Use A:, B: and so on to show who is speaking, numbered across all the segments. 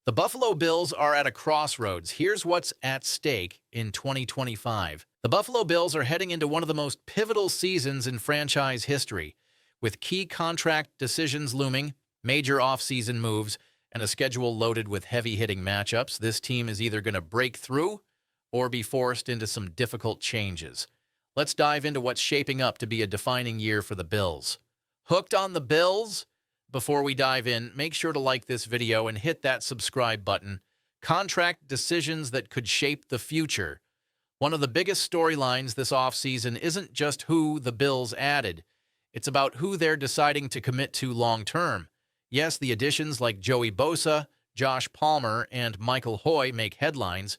A: The Buffalo Bills are at a crossroads. Here's what's at stake in 2025. The Buffalo Bills are heading into one of the most pivotal seasons in franchise history, with key contract decisions looming, major offseason moves, and a schedule loaded with heavy-hitting matchups. This team is either going to break through or be forced into some difficult changes. Let's dive into what's shaping up to be a defining year for the Bills. Hooked on the Bills? Before we dive in, make sure to like this video and hit that subscribe button. Contract decisions that could shape the future. One of the biggest storylines this offseason isn't just who the Bills added. It's about who they're deciding to commit to long-term. Yes, the additions like Joey Bosa, Josh Palmer, and Michael Hoy make headlines,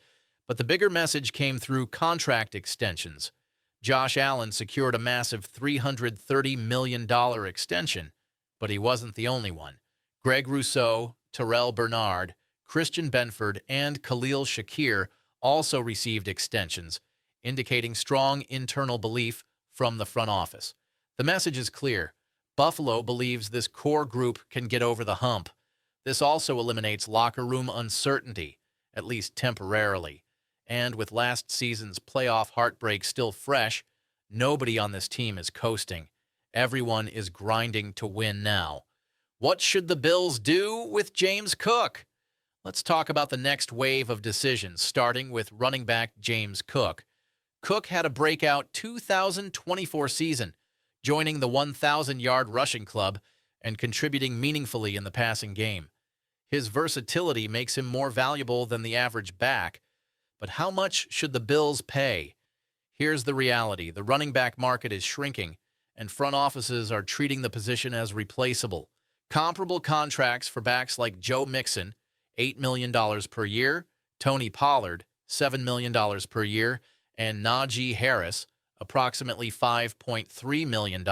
A: but the bigger message came through contract extensions. Josh Allen secured a massive $330 million extension, but he wasn't the only one. Greg Rousseau, Terrell Bernard, Christian Benford, and Khalil Shakir also received extensions, indicating strong internal belief from the front office. The message is clear. Buffalo believes this core group can get over the hump. This also eliminates locker room uncertainty, at least temporarily. And with last season's playoff heartbreak still fresh, nobody on this team is coasting. Everyone is grinding to win now. What should the Bills do with James Cook? Let's talk about the next wave of decisions, starting with running back James Cook. Cook had a breakout 2024 season, joining the 1,000-yard rushing club and contributing meaningfully in the passing game. His versatility makes him more valuable than the average back. But how much should the Bills pay? Here's the reality. The running back market is shrinking, and front offices are treating the position as replaceable. Comparable contracts for backs like Joe Mixon, $8 million per year, Tony Pollard, $7 million per year, and Najee Harris, approximately $5.3 million,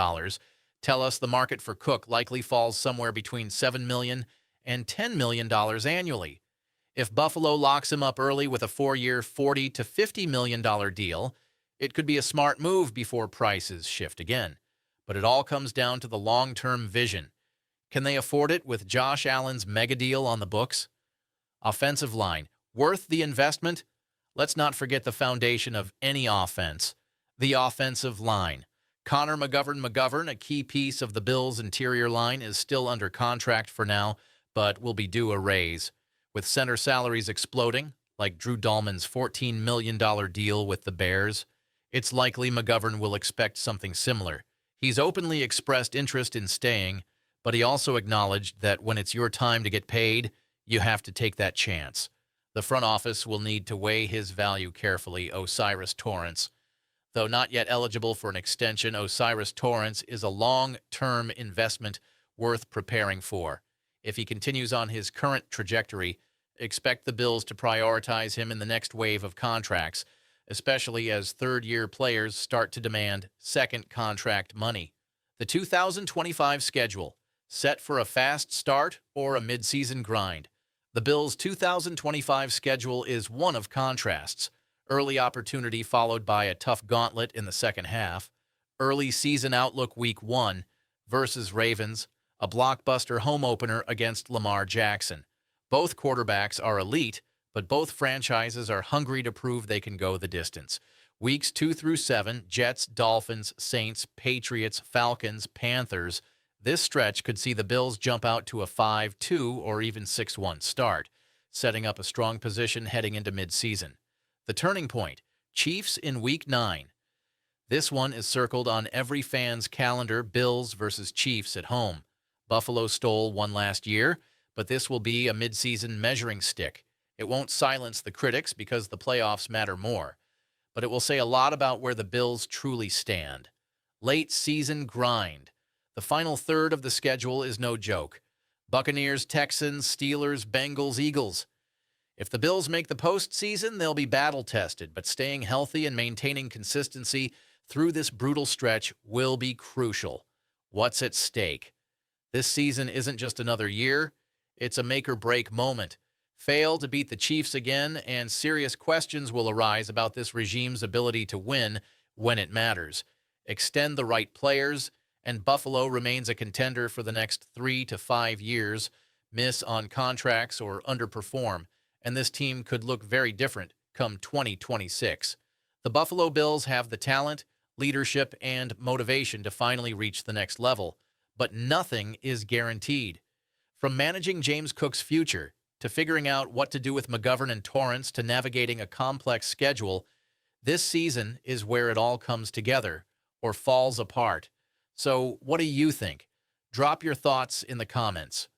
A: tell us the market for Cook likely falls somewhere between $7 million and $10 million annually. If Buffalo locks him up early with a 4-year, $40 to $50 million deal, it could be a smart move before prices shift again. But it all comes down to the long-term vision. Can they afford it with Josh Allen's mega deal on the books? Offensive line, worth the investment? Let's not forget the foundation of any offense, the offensive line. Connor McGovern, a key piece of the Bills' interior line, is still under contract for now, but will be due a raise. With center salaries exploding, like Drew Dalman's $14 million deal with the Bears, it's likely McGovern will expect something similar. He's openly expressed interest in staying, but he also acknowledged that when it's your time to get paid, you have to take that chance. The front office will need to weigh his value carefully. Torrence. Though not yet eligible for an extension, Torrence is a long-term investment worth preparing for. If he continues on his current trajectory, expect the Bills to prioritize him in the next wave of contracts, especially as third-year players start to demand second contract money. The 2025 schedule, set for a fast start or a midseason grind. The Bills' 2025 schedule is one of contrasts. Early opportunity followed by a tough gauntlet in the second half. Early season outlook Week 1 versus Ravens, a blockbuster home opener against Lamar Jackson. Both quarterbacks are elite, but both franchises are hungry to prove they can go the distance. Weeks 2 through 7, Jets, Dolphins, Saints, Patriots, Falcons, Panthers. This stretch could see the Bills jump out to a 5-2 or even 6-1 start, setting up a strong position heading into midseason. The turning point, Chiefs in Week 9. This one is circled on every fan's calendar, Bills versus Chiefs at home. Buffalo stole one last year, but this will be a midseason measuring stick. It won't silence the critics because the playoffs matter more, but it will say a lot about where the Bills truly stand. Late season grind. The final third of the schedule is no joke. Buccaneers, Texans, Steelers, Bengals, Eagles. If the Bills make the postseason, they'll be battle-tested, but staying healthy and maintaining consistency through this brutal stretch will be crucial. What's at stake? This season isn't just another year. It's a make-or-break moment. Fail to beat the Chiefs again, and serious questions will arise about this regime's ability to win when it matters. Extend the right players, and Buffalo remains a contender for the next 3 to 5 years. miss on contracts, or underperform, and this team could look very different come 2026. The Buffalo Bills have the talent, leadership, and motivation to finally reach the next level, but nothing is guaranteed. From managing James Cook's future, to figuring out what to do with McGovern and Torrence, to navigating a complex schedule, this season is where it all comes together or falls apart. So, what do you think? Drop your thoughts in the comments.